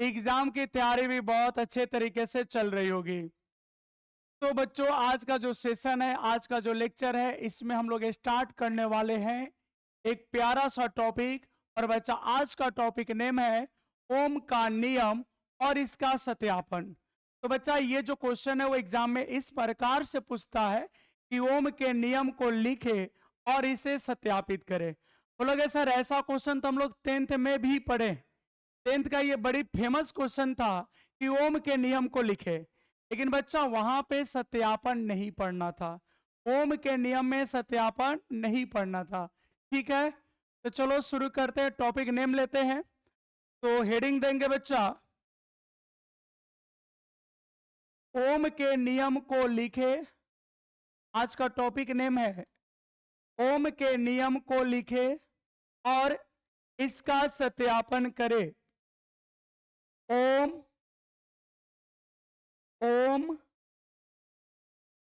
Exam की तैयारी भी बहुत अच्छे तरीके से चल रही होगी। तो बच्चों, आज का जो सेशन है, आज का जो लेक्चर है, इसमें हम लोग स्टार्ट करने वाले हैं एक प्यारा सा टॉपिक। और बच्चा, आज का टॉपिक नेम है ओम का नियम और इसका सत्यापन। तो बच्चा, ये जो क्वेश्चन है वो एग्जाम में इस प्रकार से पूछता है कि ओम के नियम को लिखे और इसे सत्यापित करे। बोलोगे सर, ऐसा क्वेश्चन तो हम लोग 10th में भी पढ़े। 10th का ये बड़ी फेमस क्वेश्चन था कि ओम के नियम को लिखे, लेकिन बच्चा वहां पे सत्यापन नहीं पढ़ना था। ओम के नियम में सत्यापन नहीं पढ़ना था। ठीक है, तो चलो शुरू करते हैं, टॉपिक नेम लेते हैं। तो हेडिंग देंगे बच्चा, ओम के नियम को लिखे। आज का टॉपिक नेम है ओम के नियम को लिखे और इसका सत्यापन करे। ओम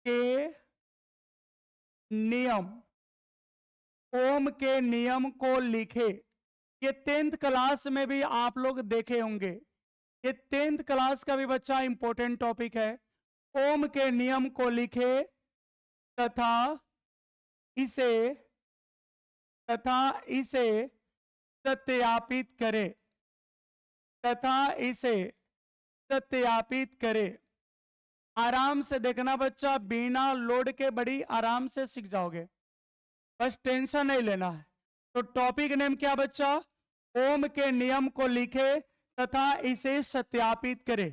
के नियम, ओम के नियम को लिखे। ये 10th क्लास में भी आप लोग देखे होंगे। ये 10th क्लास का भी बच्चा इंपॉर्टेंट टॉपिक है। ओम के नियम को लिखे तथा इसे सत्यापित करे, तथा इसे सत्यापित करे। आराम से देखना बच्चा, बिना लोड के बड़ी आराम से सीख जाओगे, बस टेंशन नहीं लेना है। तो टॉपिक नेम क्या बच्चा? ओम के नियम को लिखे तथा इसे सत्यापित करे।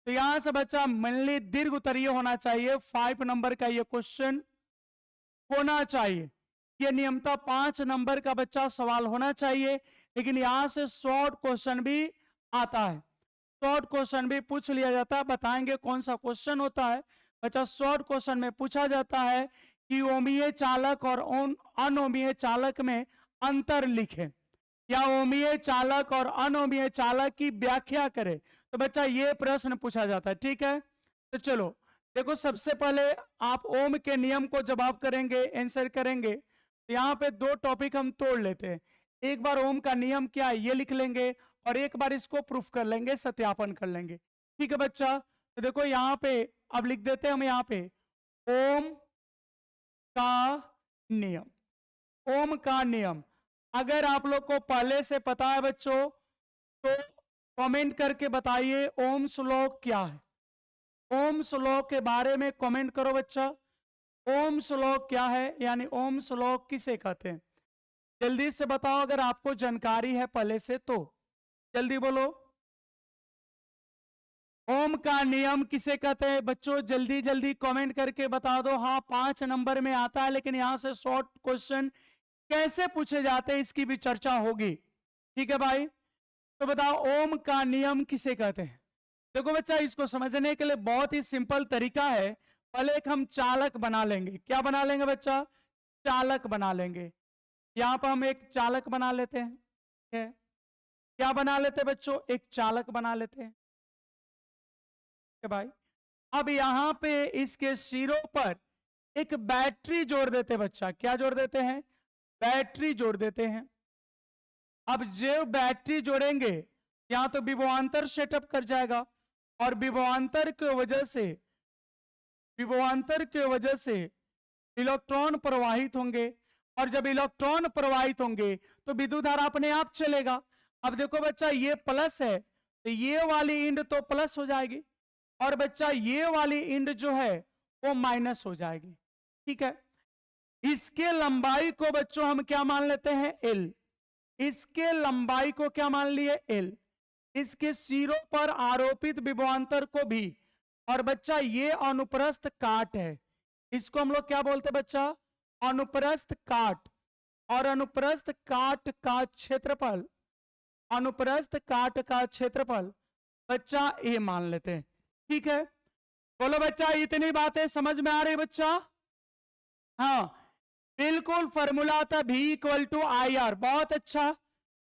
तो यहां से बच्चा मनली दीर्घ उत्तरीय होना चाहिए। 5 नंबर का ये क्वेश्चन होना चाहिए। ये नियमता 5 नंबर का बच्चा सवाल होना चाहिए, लेकिन यहां से शॉर्ट क्वेश्चन भी आता है। शॉर्ट क्वेश्चन भी पूछ लिया जाता है। बताएंगे कौन सा क्वेश्चन होता है बच्चा। शॉर्ट क्वेश्चन में पूछा जाता है कि ओमीय चालक और अनोमीय चालक में अंतर लिखें, या ओमीय चालक और अनोमीय चालक की व्याख्या करें। तो बच्चा ये प्रश्न पूछा जाता है। ठीक है, तो चलो देखो, सबसे पहले आप ओम के नियम को जवाब करेंगे, आंसर करेंगे। तो यहाँ पे 2 टॉपिक हम तोड़ लेते हैं। एक बार ओम का नियम क्या है ये लिख लेंगे, और एक बार इसको प्रूफ कर लेंगे, सत्यापन कर लेंगे। ठीक है बच्चा, तो देखो यहाँ पे अब लिख देते हैं हम यहाँ पे ओम का नियम। ओम का नियम अगर आप लोग को पहले से पता है बच्चों, तो कमेंट करके बताइए ओम श्लोक क्या है। ओम श्लोक के बारे में कमेंट करो बच्चा। ओम श्लोक क्या है, यानी ओम श्लोक किसे कहते हैं? जल्दी से बताओ अगर आपको जानकारी है पहले से तो जल्दी बोलो। ओम का नियम किसे कहते हैं बच्चों? जल्दी जल्दी कमेंट करके बता दो। हाँ, 5 नंबर में आता है, लेकिन यहां से शॉर्ट क्वेश्चन कैसे पूछे जाते हैं इसकी भी चर्चा होगी। ठीक है भाई, तो बताओ ओम का नियम किसे कहते हैं? देखो बच्चा, इसको समझने के लिए बहुत ही सिंपल तरीका है। पहले एक हम चालक बना लेंगे। क्या बना लेंगे बच्चा? चालक बना लेंगे। यहां पर हम एक चालक बना लेते हैं। ठीक है, क्या बना लेते हैं बच्चों? एक चालक बना लेते हैं। भाई, अब यहां पे इसके सिरों पर एक बैटरी जोड़ देते हैं बच्चा। क्या जोड़ देते हैं? बैटरी जोड़ देते हैं। अब जो बैटरी जोड़ेंगे, यहां तो विभवांतर सेटअप कर जाएगा, और विभवांतर की वजह से इलेक्ट्रॉन प्रवाहित होंगे, और जब इलेक्ट्रॉन प्रवाहित होंगे तो विद्युत धारा अपने आप चलेगा। अब देखो बच्चा, ये प्लस है तो ये वाली इंड तो प्लस हो जाएगी, और बच्चा ये वाली इंड जो है वो माइनस हो जाएगी। ठीक है, इसके लंबाई को बच्चों हम क्या मान लेते हैं? एल। इसके लंबाई को क्या मान लिए? एल। इसके सिरों पर आरोपित विभवांतर को भी। और बच्चा ये अनुप्रस्थ काट है, इसको हम लोग क्या बोलते हैं बच्चा? अनुप्रस्थ काट। और अनुप्रस्थ काट का क्षेत्रफल, अनुप्रस्थ काट का क्षेत्रफल बच्चा ए मान लेते हैं। ठीक है, बोलो बच्चा, इतनी बातें समझ में आ रही बच्चा? हाँ बिल्कुल, फॉर्मूला था V = IR। बहुत अच्छा,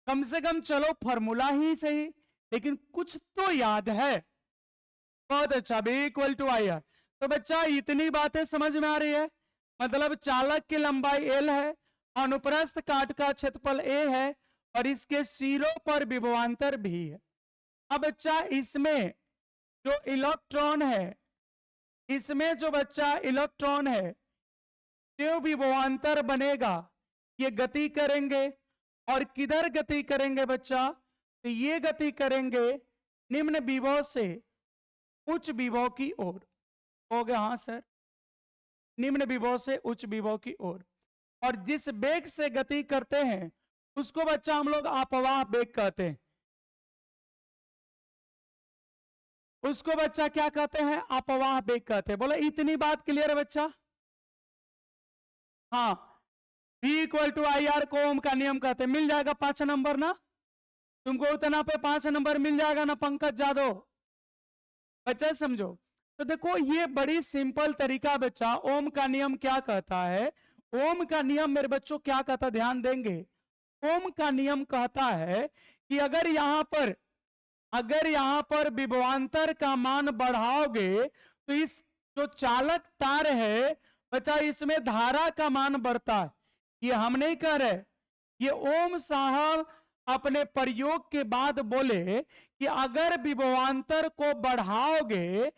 कम से कम चलो फॉर्मूला ही सही, लेकिन कुछ तो याद है। बहुत अच्छा, V = IR। तो बच्चा इतनी बातें समझ में आ रही है, मतलब चालक की लंबाई L है, अनुप्रस्थ काट का क्षेत्रफल A है, और इसके सिरों पर विभवांतर भी है। अब बच्चा इसमें जो इलेक्ट्रॉन है, इसमें जो बच्चा इलेक्ट्रॉन है, जो विभवांतर बनेगा ये गति करेंगे, और किधर गति करेंगे बच्चा? तो ये गति करेंगे निम्न विभव से उच्च विभव की ओर। हो गया? हाँ सर, निम्न विभव से उच्च विभव की ओर। और जिस वेग से गति करते हैं उसको बच्चा हम लोग अपवाह वेग कहते हैं। उसको बच्चा क्या कहते हैं? अपवाह वेग कहते हैं। बोले इतनी बात क्लियर है बच्चा? हाँ, V equal to I R को ओम का नियम कहते हैं। मिल जाएगा 5 नंबर ना? तुमको उतना पे 5 नंबर मिल जाएगा ना पंकज जादव? बच्चा समझो। तो देखो ये बड़ी सिंपल तरीका बच्चा, ओम का नियम क्या कहता है? ओम का नियम मेरे बच्चों क्या कहता, ध्यान देंगे। ओम का नियम कहता है कि अगर यहां पर विभवांतर का मान बढ़ाओगे तो इस जो चालक तार है बच्चा, इसमें धारा का मान बढ़ता है। ये हम नहीं कह रहे, ये ओम साहब अपने प्रयोग के बाद बोले कि अगर विभवांतर को बढ़ाओगे,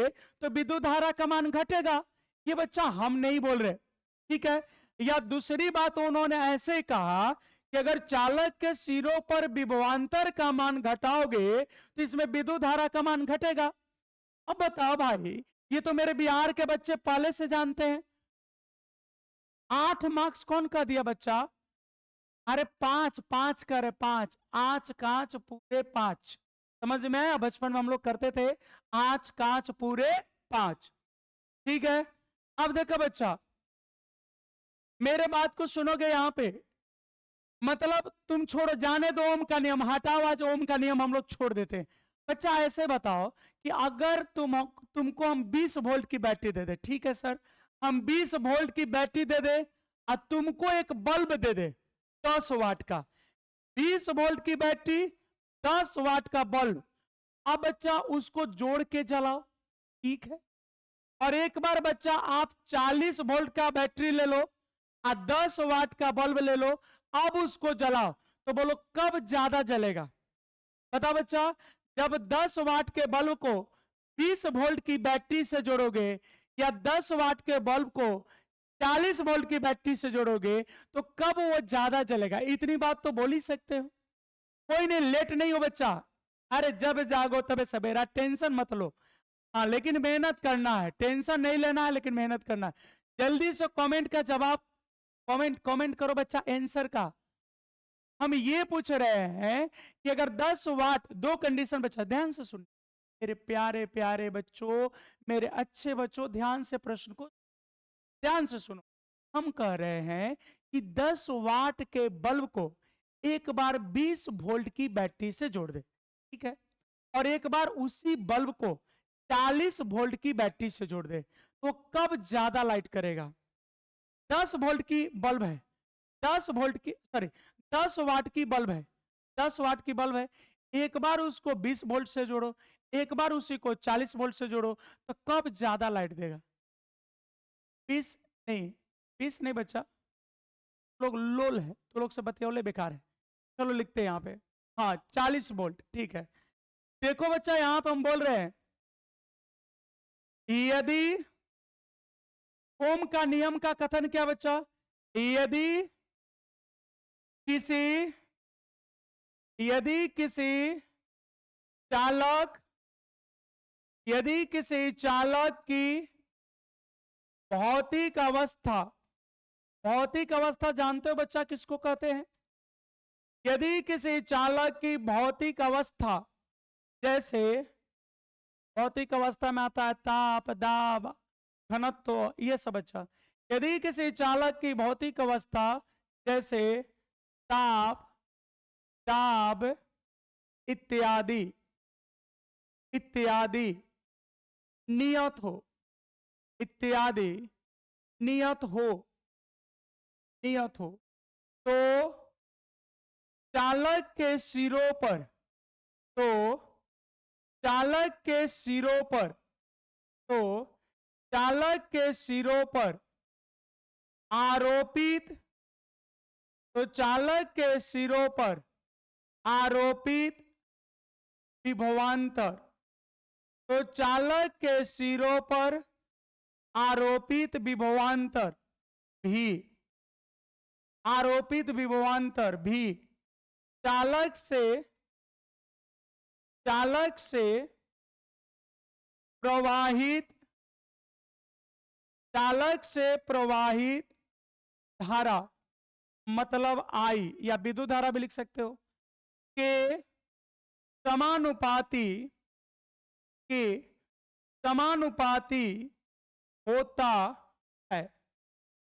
तो विद्युत धारा का मान घटेगा। ये बच्चा हम नहीं बोल रहे, ठीक है? या दूसरी बात उन्होंने ऐसे कहा कि अगर चालक के सिरों पर विभवांतर का मान घटाओगे तो इसमें विद्युत धारा का मान घटेगा। अब बताओ भाई, ये तो मेरे बिहार के बच्चे पहले से जानते हैं। 8 मार्क्स कौन का दिया बच्चा? अरे 5 करे 5, 8 कांच पूरे 5। समझ में आया? बचपन में हम लोग करते थे 8 कांच पूरे 5, ठीक है? अब देखो बच्चा, मेरे बात को सुनोगे यहां पे, मतलब तुम छोड़ो, जाने दो ओम का नियम, हटाओ आज ओम का नियम हम लोग छोड़ देते हैं। बच्चा ऐसे बताओ कि अगर तुमको हम 20 वोल्ट की बैटरी दे दे, ठीक है सर, हम 20 वोल्ट की बैटरी दे दे और तुमको एक बल्ब दे दे 10 वाट का। 20 वोल्ट की बैटरी, 10 वाट का बल्ब। अब बच्चा उसको जोड़ के जलाओ, ठीक है? और एक बार बच्चा आप 40 वोल्ट का बैटरी ले लो और 10 वाट का बल्ब ले लो, अब उसको जलाओ, तो बोलो कब ज्यादा जलेगा? बता बच्चा, जब 10 वाट के बल्ब को 20 वोल्ट की बैटरी से जोड़ोगे या 10 वाट के बल्ब को 40 वोल्ट की बैटरी से जोड़ोगे तो कब वो ज्यादा जलेगा? इतनी बात तो बोल ही सकते हो। कोई नहीं, लेट नहीं हो बच्चा। अरे जब जागो तब सवेरा, टेंशन मत लो। हाँ, लेकिन मेहनत करना है, टेंशन नहीं लेना है, लेकिन मेहनत करना है। जल्दी से कमेंट का जवाब, कमेंट करो बच्चा आंसर का। हम ये पूछ रहे हैं कि अगर 10 वाट, दो कंडीशन बच्चा ध्यान से सुन, मेरे प्यारे प्यारे बच्चों, मेरे अच्छे बच्चों, ध्यान से प्रश्न को ध्यान से सुनो। हम कह रहे हैं कि 10 वाट के बल्ब को एक बार 20 वोल्ट की बैटरी से जोड़ दे, ठीक है? और एक बार उसी बल्ब को 40 वोल्ट की बैटरी से जोड़ दे, तो कब ज्यादा लाइट करेगा? 10 वोल्ट की बल्ब है, 10 वोल्ट की, सॉरी 10 वाट की बल्ब है, 10 वाट की बल्ब है, एक बार उसको 20 वोल्ट से जोड़ो, एक बार उसी को 40 वोल्ट से जोड़ो, तो कब ज्यादा लाइट देगा? 20 नहीं, 20 नहीं बच्चा, लोग लोल है तो लोग से बतियोले बेकार है। चलो लिखते हैं यहाँ पे, हाँ 40 वोल्ट, ठीक है? देखो बच्चा, यहां पर हम बोल रहे हैं यदि ओम का नियम का कथन क्या बच्चा? यदि किसी चालक की भौतिक अवस्था जानते हो बच्चा किसको कहते हैं? यदि किसी चालक की भौतिक अवस्था, जैसे भौतिक अवस्था में आता है ताप, दाब, घनत्व, ये सब बच्चा। यदि किसी चालक की भौतिक अवस्था जैसे ताप, दाब इत्यादि नियत हो, तो चालक के सिरों पर आरोपित, आरोपित विभवांतर। तो चालक के सिरों पर आरोपित विभवांतर भी, आरोपित विभवांतर भी चालक से प्रवाहित, चालक से प्रवाहित धारा मतलब आई, या विद्युत धारा भी लिख सकते हो, के समानुपाती, के समानुपाती होता है।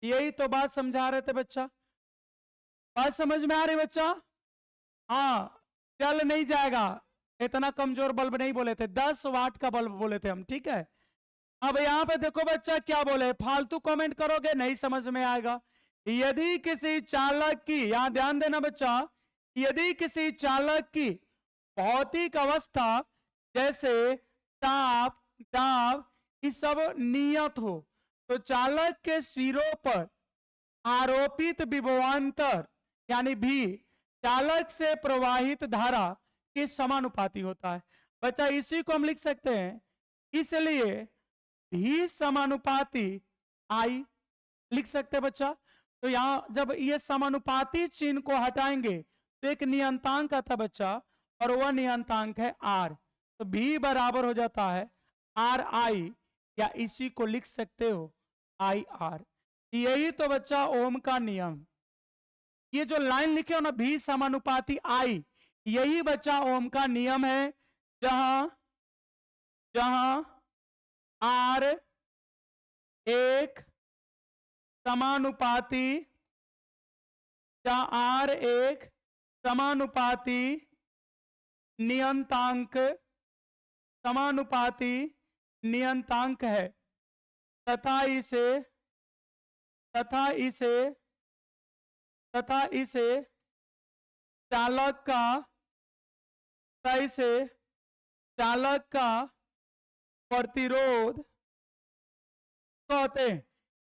यही तो बात समझा रहे थे बच्चा। बात समझ में आ रही बच्चा? हाँ, चल नहीं जाएगा, इतना कमजोर बल्ब नहीं बोले थे, 10 वाट का बल्ब बोले थे हम, ठीक है। अब यहां पे देखो बच्चा क्या बोले, फालतू कमेंट करोगे नहीं समझ में आएगा। यदि किसी चालक की, यहां ध्यान देना बच्चा, यदि किसी चालक की भौतिक अवस्था जैसे ताप, दाब, ये सब नियत हो, तो चालक के सिरों पर आरोपित विभवांतर यानी भी चालक से प्रवाहित धारा के समानुपाती होता है। बच्चा इसी को हम लिख सकते हैं, इसलिए भी समानुपाती आई लिख सकते हैं बच्चा। तो यहां जब ये समानुपाती चिन्ह को हटाएंगे तो एक नियंतांक आता बच्चा, और वह नियंतांक है आर। तो भी बराबर हो जाता है आर आई, या इसी को लिख सकते हो आई आर। यही तो बच्चा ओम का नियम, ये जो लाइन लिखे हो ना भी समानुपाती आई, यही बच्चा ओम का नियम है। जहां जहां आर एक समानुपाती, जहां आर एक समानुपाती नियंतांक, समानुपाती नियंतांक है, तथा इसे तथा इसे तथा इसे चालक का, इसे चालक का प्रतिरोध कहते हैं।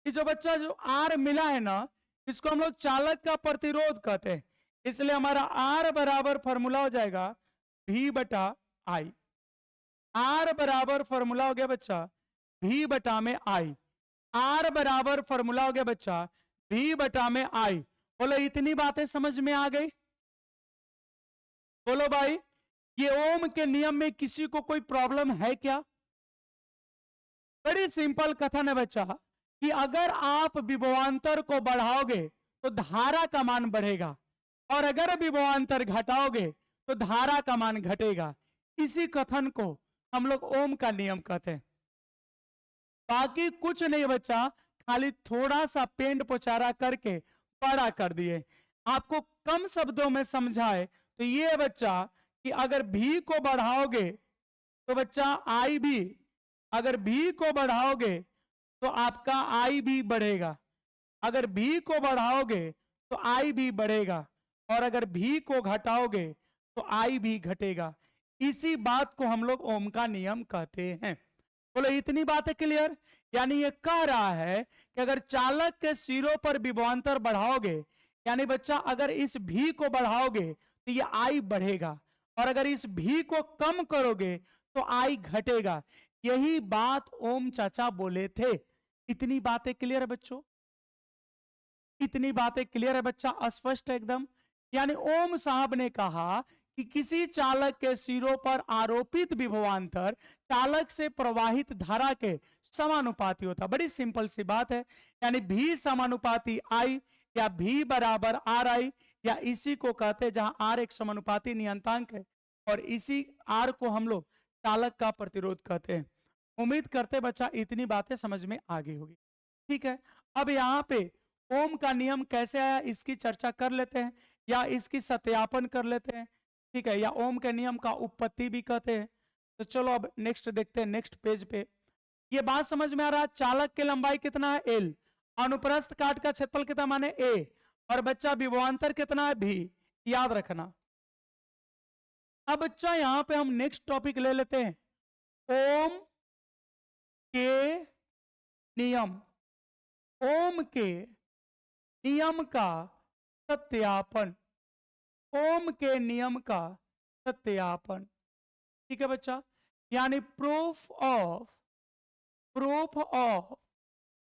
कि जो बच्चा जो आर मिला है ना, इसको हम लोग चालक का प्रतिरोध कहते हैं। इसलिए हमारा आर बराबर फॉर्मूला हो जाएगा भी बटा आई। आर बराबर फॉर्मूला हो गया बच्चा भी बटा में आई। आर बराबर फॉर्मूला हो गया बच्चा भी बटा में आई। बोलो इतनी बातें समझ में आ गई? बोलो भाई, ये ओम के नियम में किसी को कोई प्रॉब्लम है क्या? बड़ी सिंपल कथन है बच्चा कि अगर आप विभवांतर को बढ़ाओगे तो धारा का मान बढ़ेगा, और अगर विभवांतर घटाओगे तो धारा का मान घटेगा। इसी कथन को हम लोग ओम का नियम कहते हैं। बाकी कुछ नहीं बच्चा, खाली थोड़ा सा पेंट पोचारा करके बड़ा कर दिए। आपको कम शब्दों में समझाए तो ये बच्चा कि अगर भी को बढ़ाओगे तो बच्चा आई भी, अगर भी को बढ़ाओगे तो आपका आई भी बढ़ेगा, अगर भी को बढ़ाओगे तो आई भी बढ़ेगा, और अगर भी को घटाओगे तो आई भी घटेगा। इसी बात को हम लोग ओम का नियम कहते हैं। बोलो इतनी बात है क्लियर? यानी ये कह रहा है कि अगर चालक के सिरों पर विभवांतर बढ़ाओगे, यानी बच्चा अगर इस भी को बढ़ाओगे तो ये आई बढ़ेगा, और अगर इस भी को कम करोगे तो आई घटेगा। यही बात ओम चाचा बोले थे। इतनी बातें क्लियर है बच्चों? इतनी बातें क्लियर है बच्चा? अस्पष्ट है एकदम? यानी ओम साहब ने कहा कि किसी चालक के सिरों पर आरोपित विभवांतर चालक से प्रवाहित धारा के समानुपाती होता। बड़ी सिंपल सी बात है। यानी भी समानुपाती आई, या भी बराबर आर आई, या इसी को कहते हैं जहां आर एक समानुपाती नियंतांक है, और इसी आर को हम लोग चालक का प्रतिरोध कहते हैं। उम्मीद करते बच्चा इतनी बातें समझ में आ गई होगी। ठीक है, अब यहाँ पे ओम का नियम कैसे आया इसकी चर्चा कर लेते हैं, या इसकी सत्यापन कर लेते हैं। ठीक है, या ओम के नियम का उत्पत्ति भी कहते हैं। तो चलो अब नेक्स्ट देखते हैं, नेक्स्ट पेज पे। ये बात समझ में आ रहा है? चालक की लंबाई कितना है? एल। अनुप्रस्थ काट का क्षेत्रफल कितना माने? ए। और बच्चा विभवांतर कितना है? भी। याद रखना। अब बच्चा यहां पे हम नेक्स्ट टॉपिक ले लेते हैं, ओम के नियम। ओम के नियम का सत्यापन। ओम के नियम का सत्यापन। ठीक है बच्चा, यानी proof of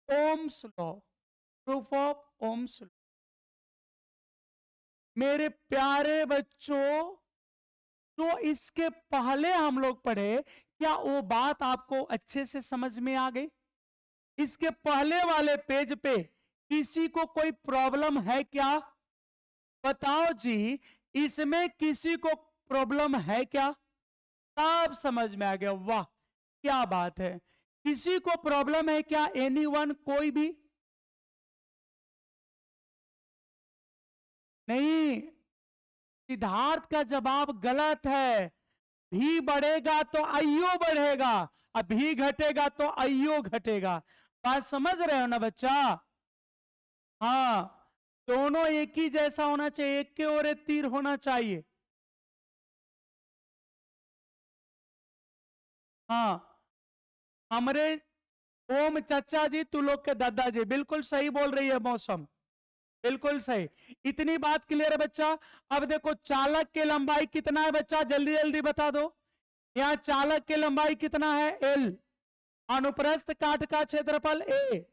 Ohm's law, proof of Ohm's law. मेरे प्यारे बच्चों, तो इसके पहले हम लोग पढ़े, क्या वो बात आपको अच्छे से समझ में आ गई? इसके पहले वाले पेज पे किसी को कोई प्रॉब्लम है क्या? बताओ जी, इसमें किसी को प्रॉब्लम है क्या? सब समझ में आ गया, वाह क्या बात है। किसी को प्रॉब्लम है क्या? एनीवन, कोई भी? नहीं, सिद्धार्थ का जवाब गलत है। भी बढ़ेगा तो आयु बढ़ेगा, और भी घटेगा तो आयु घटेगा। बात समझ रहे हो ना बच्चा? हाँ, दोनों एक ही जैसा होना चाहिए, एक के ओर एक तीर होना चाहिए। हाँ, हमारे ओम चाचा जी, तू लोग के दादाजी बिल्कुल सही बोल रही है मौसम, बिल्कुल सही। इतनी बात क्लियर है बच्चा। अब देखो, चालक की लंबाई कितना है बच्चा, जल्दी जल्दी बता दो। यहाँ चालक की लंबाई कितना है? एल। अनुप्रस्थ काट का क्षेत्रफल ए,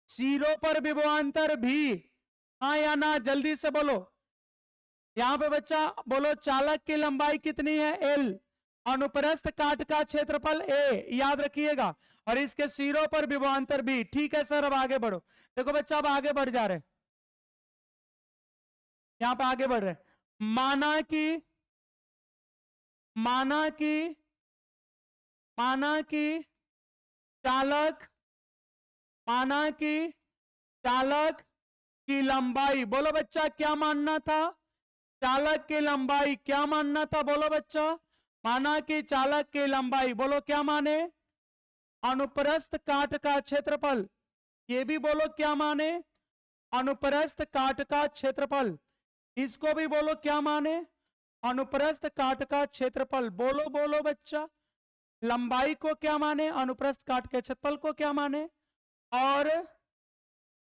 सिरों पर विभवांतर भी। हाँ या ना, जल्दी से बोलो। यहाँ पे बच्चा बोलो, चालक की लंबाई कितनी है? एल। अनुप्रस्थ काट का क्षेत्रफल ए, याद रखिएगा, और इसके सिरों पर विभवांतर भी। ठीक है सर, अब आगे बढ़ो। देखो बच्चा, अब आगे बढ़ जा रहे, यहाँ पे आगे बढ़ रहे। माना कि माना कि माना कि चालक माना कि चालक की लंबाई, बोलो बच्चा क्या मानना था? चालक की लंबाई क्या मानना था? बोलो बच्चा। माना कि चालक की लंबाई, बोलो क्या माने? अनुप्रस्थ काट का क्षेत्रफल। ये भी बोलो क्या माने? अनुप्रस्थ काट का क्षेत्रफल। इसको भी बोलो क्या माने? अनुप्रस्थ काट का क्षेत्रफल। बोलो बोलो बच्चा, लंबाई को क्या माने? अनुप्रस्थ काट के क्षेत्रफल को क्या माने? और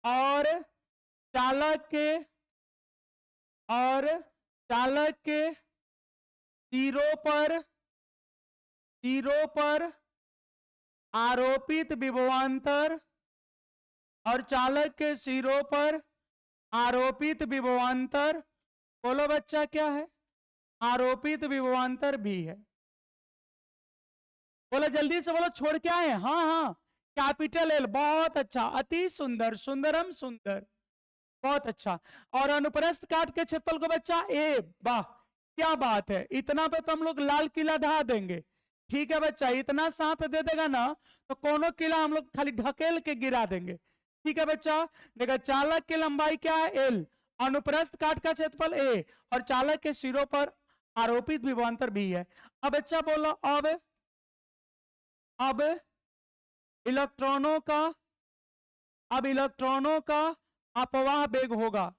और चालक के और चालक के सिरों पर आरोपित विभवांतर, और चालक के सिरों पर आरोपित विभवांतर, बोलो बच्चा क्या है? आरोपित विभवांतर भी है। बोलो जल्दी से, बोलो, छोड़ क्या है? हाँ हाँ, कैपिटल एल, बहुत अच्छा, अति सुंदर, सुंदरम सुंदर, बहुत अच्छा। और अनुप्रस्थ काट के क्षेत्रफल को बच्चा ए, वाह क्या बात है, इतना पे तो हम लोग लाल किला ढा देंगे। ठीक है बच्चा, इतना साथ दे देगा ना तो कोनो किला हम लोग खाली ढकेल के गिरा देंगे। ठीक है बच्चा, देखा, चालक की लंबाई क्या है? एल। अनुप्रस्थ काट का क्षेत्रफल ए, और चालक के सिरों पर आरोपित विभवांतर भी है। अब बच्चा बोलो, अब इलेक्ट्रॉनों का अब इलेक्ट्रॉनों का अपवाह वेग होगा।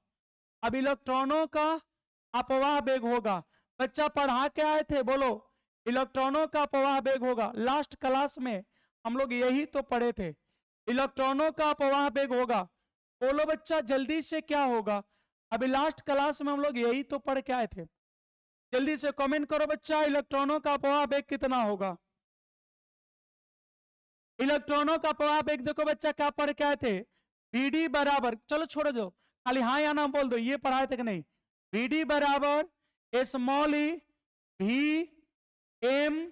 अब इलेक्ट्रॉनों का अपवाह वेग होगा। बच्चा पढ़ा के आए थे, बोलो, इलेक्ट्रॉनों का अपवाह वेग होगा। लास्ट क्लास में हम लोग यही तो पढ़े थे, इलेक्ट्रॉनों का अपवाह वेग होगा। बोलो बच्चा जल्दी से, क्या होगा? अभी लास्ट क्लास में हम लोग यही तो पढ़ के आए थे। जल्दी से कमेंट करो बच्चा, इलेक्ट्रॉनों का अपवाह वेग कितना होगा? इलेक्ट्रॉनों का अपवाह वेग देखो बच्चा, क्या पढ़ के आए थे? बीडी बराबर, चलो छोड़ो, जो खाली हाँ या ना बोल दो, ये पढ़ाए थे कि नहीं? बीडी बराबर स्मॉल ई भी एम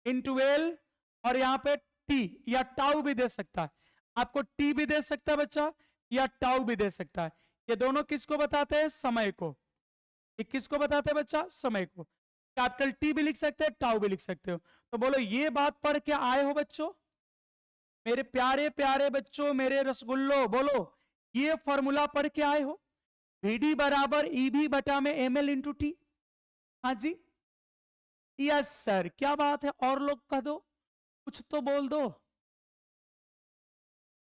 इंटू एल, और यहाँ पे टी या टाउ भी दे सकता है, आपको टी भी दे सकता है बच्चा, या टाउ भी दे सकता है। ये दोनों किसको बताते हैं? समय को। ये किसको बताते हैं बच्चा? समय को। कैपिटल टी भी लिख सकते हैं, टाउ भी लिख सकते हो। तो बोलो, ये बात पढ़ के आए हो बच्चों? मेरे प्यारे प्यारे बच्चों, मेरे रसगुल्लो, बोलो, ये फॉर्मूला पढ़ के आए हो? वीडी बराबर ईबी बटा में एम एल इंटू टी। हाँ जी, यस सर, क्या बात है, और लोग कह दो, कुछ तो बोल दो,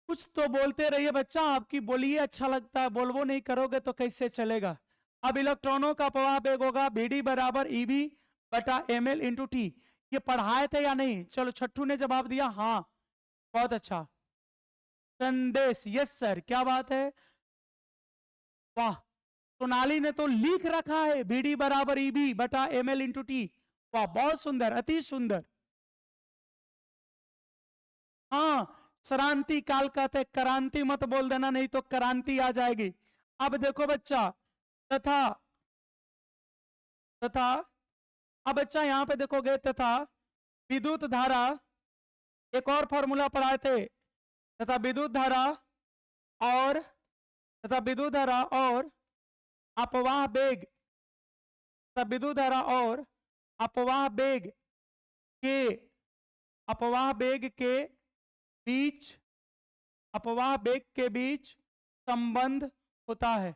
कुछ तो बोलते रहिए बच्चा, आपकी बोलिए अच्छा लगता है, बोलबो नहीं करोगे तो कैसे चलेगा? अब इलेक्ट्रॉनों का प्रवाह वेग होगा बीडी बराबर ईबी बटा एम एल इंटू टी। ये पढ़ाए थे या नहीं? चलो, छट्टू ने जवाब दिया हाँ, बहुत अच्छा। संदेश, यस सर, क्या बात है, वाह, सोनाली ने तो लिख रखा है बीडी बराबर ईबी बटा एम एल इंटू टी। वाह, बहुत सुंदर, अति सुंदर। हाँ, श्रांति काल कहते, क्रांति मत बोल देना, नहीं तो क्रांति आ जाएगी। अब देखो बच्चा, तथा तथा अब बच्चा यहां पे देखोगे, तथा विद्युत धारा, एक और फॉर्मूला पढ़ाए थे, तथा विद्युत धारा और अपवाह बेग, तथा विद्युत धारा और अपवाह बेग के बीच संबंध होता है।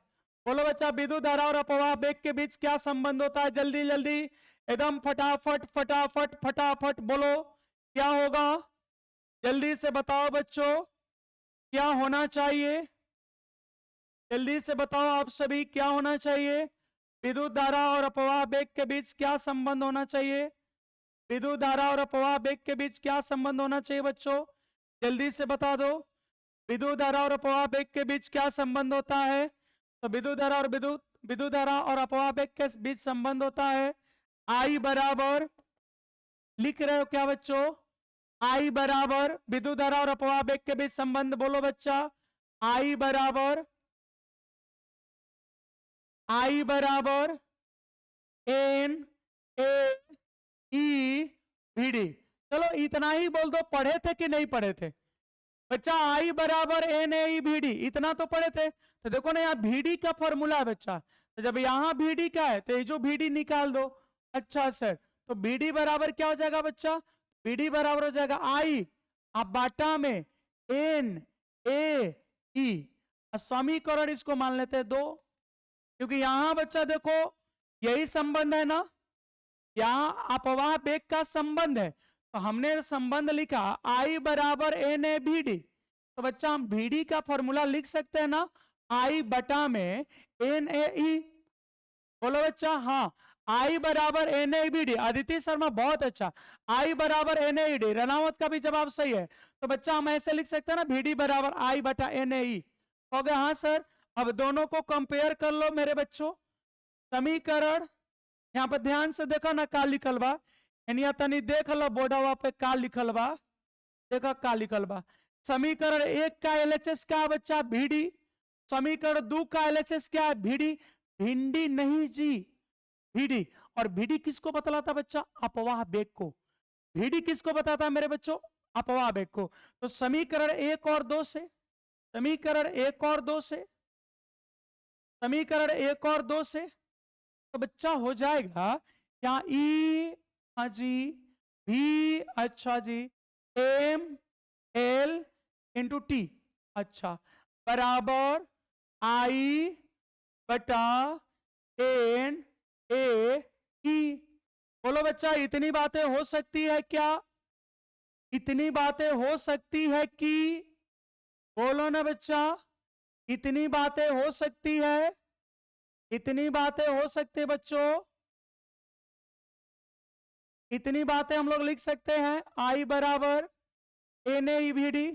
बोलो बच्चा, विद्युत धारा और अपवाह बेग के बीच क्या संबंध होता है? जल्दी जल्दी, एकदम फटाफट फटाफट फटाफट बोलो, क्या होगा? जल्दी से बताओ बच्चों, क्या होना चाहिए? जल्दी से बताओ आप सभी, क्या होना चाहिए? विद्युत धारा और अपवाह बेग के बीच क्या संबंध होना चाहिए? विद्युत धारा और अपवाह बेग के बीच क्या संबंध होना चाहिए बच्चों? जल्दी से बता दो, विद्युत धारा और अपवाह बेग के बीच क्या संबंध होता है? तो विद्युत धारा और अपवाह बेग के बीच संबंध होता है I बराबर, लिख रहे हो क्या बच्चों? I बराबर विद्युत धारा और अपवाह बेग के बीच संबंध, बोलो बच्चा, I बराबर N A E V D. चलो इतना ही बोल दो, पढ़े थे कि नहीं पढ़े थे बच्चा? I बराबर N A E V D, इतना तो पढ़े थे। तो देखो ना, यहाँ VD का फॉर्मूला है बच्चा, तो जब यहाँ VD का है तो ये जो VD निकाल दो। अच्छा सर, तो BD बराबर क्या हो जाएगा बच्चा? BD बराबर हो जाएगा I अब बाटा में एन ए ई। समीकरण इसको मान लेते हैं 2, क्योंकि यहां बच्चा देखो यही संबंध है ना, यहां अपवाह बेग का संबंध है, तो हमने संबंध लिखा I बराबर एन ए बी डी। तो बच्चा हम VD का फॉर्मूला लिख सकते हैं ना, I बटा में एन ए ई। बोलो बच्चा, हाँ, I बराबर N A B D. Aditya Sharma बहुत अच्छा, I बराबर एन ए डी। रनावत का भी जवाब सही है। तो बच्चा हम ऐसे लिख सकते हैं ना, VD बराबर I बटा एन ए ई। हो गया? हाँ सर। अब दोनों को कंपेयर कर लो मेरे बच्चों। समीकरण यहाँ पर ध्यान से देखो ना, का लिखल बा, तनी देख लो बोर्डवा पे का लिखल बा, देखो का लिखल बा। समीकरण 1 का एलएचएस क्या है बच्चा? VD। समीकरण 2 का एलएचएस क्या है? VD। भिंडी नहीं जी, VD। और VD किसको बतलाता बच्चा? अपवाह बेग को। VD किसको बताता है मेरे बच्चों? अपवाह बेग को। तो समीकरण 1 और 2 से, समीकरण 1 और 2 से तो बच्चा हो जाएगा क्या? ई, हाँ जी, भी, अच्छा जी, एम एल इंटू टी, अच्छा, बराबर I बटा एन ए ई। बोलो बच्चा, इतनी बातें हो सकती है क्या? इतनी बातें हो सकती है कि? बोलो ना बच्चा, इतनी बातें हो सकती है? इतनी बातें हो सकती है बच्चों? इतनी बातें हम लोग लिख सकते हैं, I बराबर एन ए वी डी।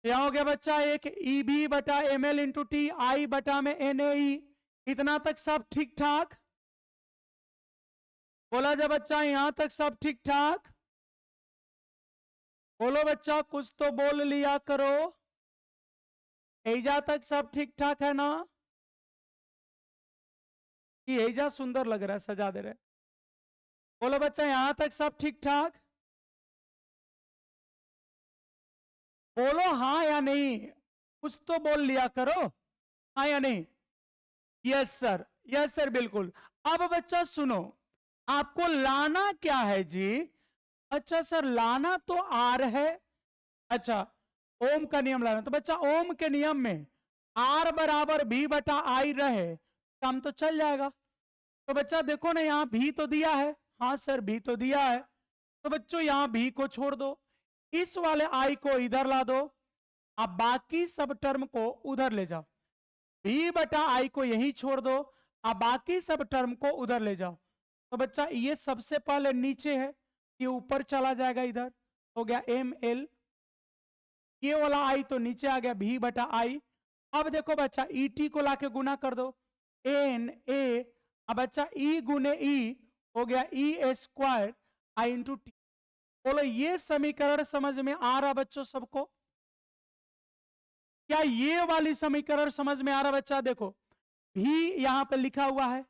क्या हो गया बच्चा? एक ईबी बटा M L into T, I बटा में एन ए ई। इतना तक सब ठीक ठाक? बोला जा बच्चा, यहां तक सब ठीक ठाक? बोलो बच्चा, कुछ तो बोल लिया करो। एजा तक सब ठीक ठाक है ना? कि एजा सुंदर लग रहा है, सजा दे रहे। बोलो बच्चा, यहां तक सब ठीक ठाक? बोलो हाँ या नहीं, कुछ तो बोल लिया करो, हाँ या नहीं? यस सर, यस सर, बिल्कुल। अब बच्चा सुनो, आपको लाना क्या है जी? अच्छा सर, लाना तो आर है। अच्छा, ओम का नियम लाना, तो बच्चा ओम के नियम में आर बराबर भी बटा आई रहे, काम तो चल जाएगा। तो बच्चा देखो ना, यहां भी तो दिया है, हाँ सर भी तो दिया है, तो बच्चों यहां भी को छोड़ दो, इस वाले आई को इधर ला दो, अब बाकी सब टर्म को उधर ले जाओ। भी बटा आई को यही छोड़ दो, अब बाकी सब टर्म को उधर ले जाओ। तो बच्चा ये सबसे पहले नीचे है, ये ऊपर चला जाएगा, इधर हो गया एम एल। ये वाला आई तो नीचे आ गया, भी बटा आई। अब देखो बच्चा ई टी को लाके गुना कर दो, एन ए, अब बच्चा ई गुने ई हो गया ई स्क्वायर आई इंटू टी। बोलो ये समीकरण समझ में आ रहा बच्चों सबको? क्या ये वाली समीकरण समझ में आ रहा बच्चा? देखो भी यहां पे लिखा हुआ है,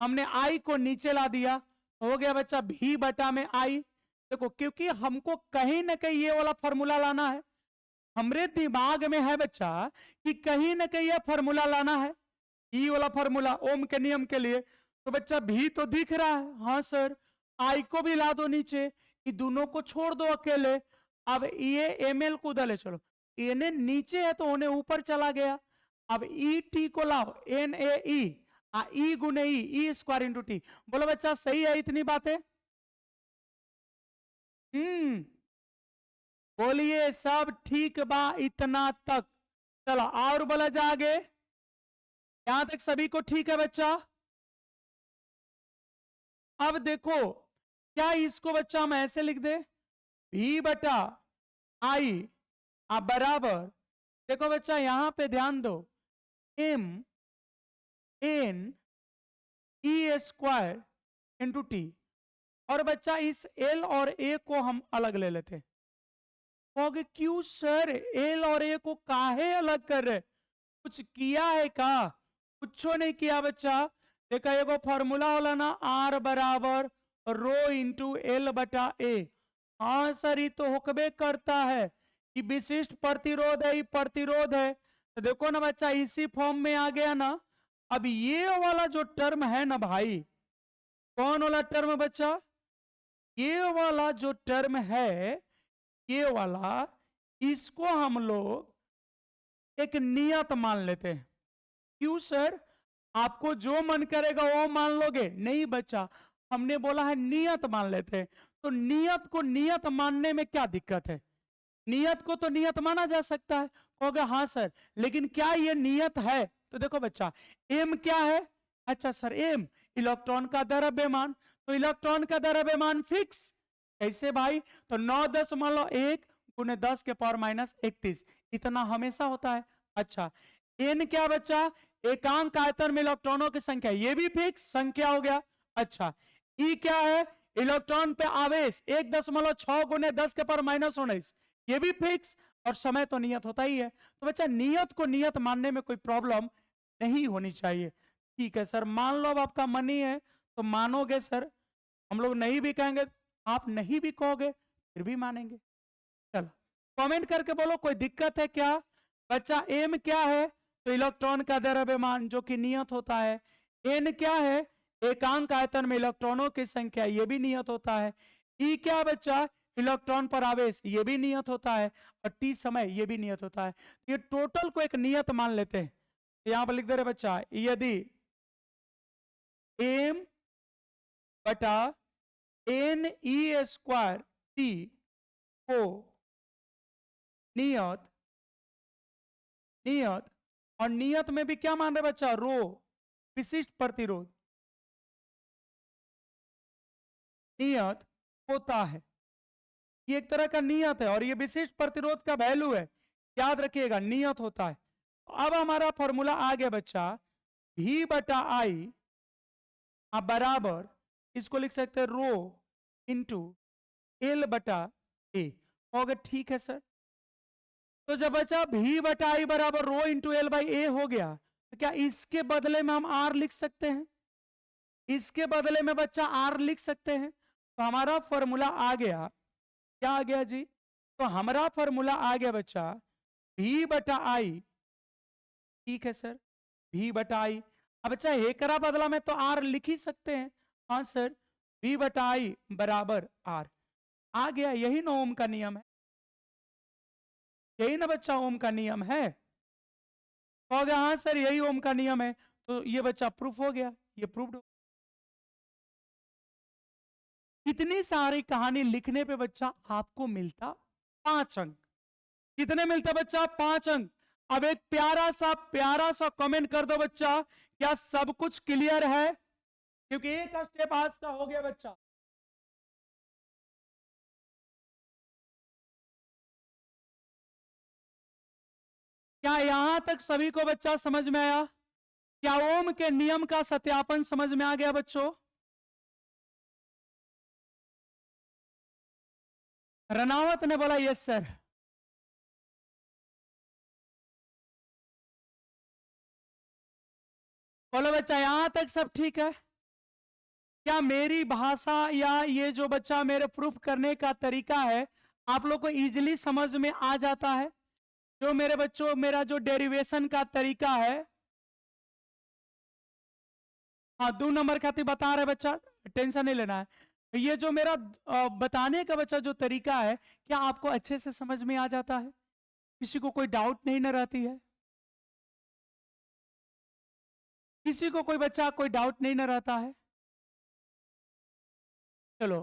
हमने आई को नीचे ला दिया, हो गया बच्चा भी बटा में आई। देखो क्योंकि हमको कहीं ना कहीं ये वाला फॉर्मूला लाना है, हमरे दिमाग में है बच्चा कि कहीं ना कहीं ये फॉर्मूला लाना है, ई वाला फॉर्मूला ओम के नियम के लिए। तो बच्चा भी तो दिख रहा है, हाँ सर, आई को भी ला दो नीचे, कि दोनों को छोड़ दो अकेले। अब ये एम एल को उधर ले चलो, एन नीचे है तो उन्हें ऊपर चला गया। अब ई टी को लाओ, एन ए ई गुने ई स्क्वायर इंटू टी। बोलो बच्चा सही है इतनी बातें? बोलिए सब ठीक बा इतना तक? चलो और बोला जा आगे, यहां तक सभी को ठीक है बच्चा? अब देखो क्या इसको बच्चा हम ऐसे लिख दे, भी बटा आई आप बराबर, देखो बच्चा यहां पे ध्यान दो, M N E square into T. और बच्चा इस एल और ए को हम अलग ले लेते। कहोगे क्यों सर एल और ए को काहे अलग कर रहे? कुछ किया है का? कुछ नहीं किया बच्चा। देखा एगो फॉर्मूला होला ना, आर बराबर रो इंटू एल बटा ए। हाँ सर ये तो होकबे करता है कि विशिष्ट प्रतिरोध है, ये प्रतिरोध है। तो देखो ना बच्चा इसी फॉर्म में आ गया ना। अब ये वाला जो टर्म है ना भाई, कौन वाला टर्म बच्चा? ये वाला जो टर्म है, ये वाला, इसको हम लोग एक नियत मान लेते हैं। क्यों सर? आपको जो मन करेगा वो मान लोगे? नहीं बच्चा, हमने बोला है नियत मान लेते हैं। तो नियत को नियत मानने में क्या दिक्कत है? नियत को तो नियत माना जा सकता है। कहोगे हाँ सर, लेकिन क्या ये नियत है? तो देखो बच्चा एम क्या है? अच्छा सर एम इलेक्ट्रॉन का द्रव्यमान, तो इलेक्ट्रॉन का द्रव्यमान फिक्स। कैसे भाई? तो 9.1 गुने 10 के पावर माइनस 31, इतना हमेशा होता है। अच्छा एन क्या बच्चा? एकांक आयतन में इलेक्ट्रॉनों की संख्या, ये भी फिक्स संख्या हो गया। अच्छा ई क्या है? इलेक्ट्रॉन पे आवेश 1.6 गुने 10 के पावर माइनस 19, ये भी फिक्स। और समय तो नियत होता ही है। तो बच्चा नियत को नियत मानने में कोई प्रॉब्लम नहीं होनी चाहिए। ठीक है सर, मान लो अब आपका मन ही है तो मानोगे सर, हम लोग नहीं भी कहेंगे, आप नहीं भी कहोगे फिर भी मानेंगे। चलो कमेंट करके बोलो कोई दिक्कत है क्या? बच्चा एम क्या है? तो इलेक्ट्रॉन का द्रव्यमान जो कि नियत होता है। एन क्या है? एकांक आयतन में इलेक्ट्रॉनों की संख्या, ये भी नियत होता है। ई क्या बच्चा? इलेक्ट्रॉन पर आवेश, ये भी नियत होता है। और टी समय, ये भी नियत होता है। ये टोटल को एक नियत मान लेते हैं। तो यहां पर लिख दे रहे बच्चा, यदि एम बटा एन ई स्क्वायर टी को नियत नियत, और नियत में भी क्या मान रहे बच्चा? रो विशिष्ट प्रतिरोध नियत होता है। ये एक तरह का नियत है और ये विशिष्ट प्रतिरोध का वैल्यू है, याद रखिएगा नियत होता है। अब हमारा फॉर्मूला आ गया बच्चा, भी बटा आई बराबर, इसको लिख सकते हैं रो इंटू एल बटा ए। हो गया ठीक है सर। तो जब बच्चा भी बटा आई बराबर रो इंटू एल बाई ए हो गया, तो क्या इसके बदले में हम आर लिख सकते हैं? इसके बदले में बच्चा आर लिख सकते हैं। तो हमारा फॉर्मूला आ गया, क्या आ गया जी? तो हमारा फॉर्मूला आ गया बच्चा भी बटा आई, ठीक है सर, भी बटा आई। अब बच्चा एकरा बदला में तो आर लिख ही सकते हैं। हाँ सर, भी बटा आई बराबर आर आ गया। यही ना ओम का नियम है, यही ना बच्चा ओम का नियम है। हो गया हाँ सर यही ओम का नियम है। तो ये बच्चा प्रूफ हो गया, ये प्रूफ। कितनी सारी कहानी लिखने पे बच्चा आपको मिलता 5 अंक। कितने मिलता बच्चा? 5 अंक। अब एक प्यारा सा कमेंट कर दो बच्चा, क्या सब कुछ क्लियर है? क्योंकि एक स्टेप आज का हो गया बच्चा। क्या यहां तक सभी को बच्चा समझ में आया? क्या ओम के नियम का सत्यापन समझ में आ गया बच्चों? रनावत ने बोला यस सर। बोलो बच्चा यहां तक सब ठीक है? क्या मेरी भाषा या ये जो बच्चा मेरे प्रूफ करने का तरीका है आप लोग को इजीली समझ में आ जाता है? जो मेरे बच्चों मेरा जो डेरिवेशन का तरीका है, हाँ 2 नंबर खातिर बता रहे बच्चा, टेंशन नहीं लेना है। ये जो मेरा बताने का बच्चा जो तरीका है क्या आपको अच्छे से समझ में आ जाता है? किसी को कोई डाउट नहीं न रहती है? किसी को कोई बच्चा कोई डाउट नहीं न रहता है? चलो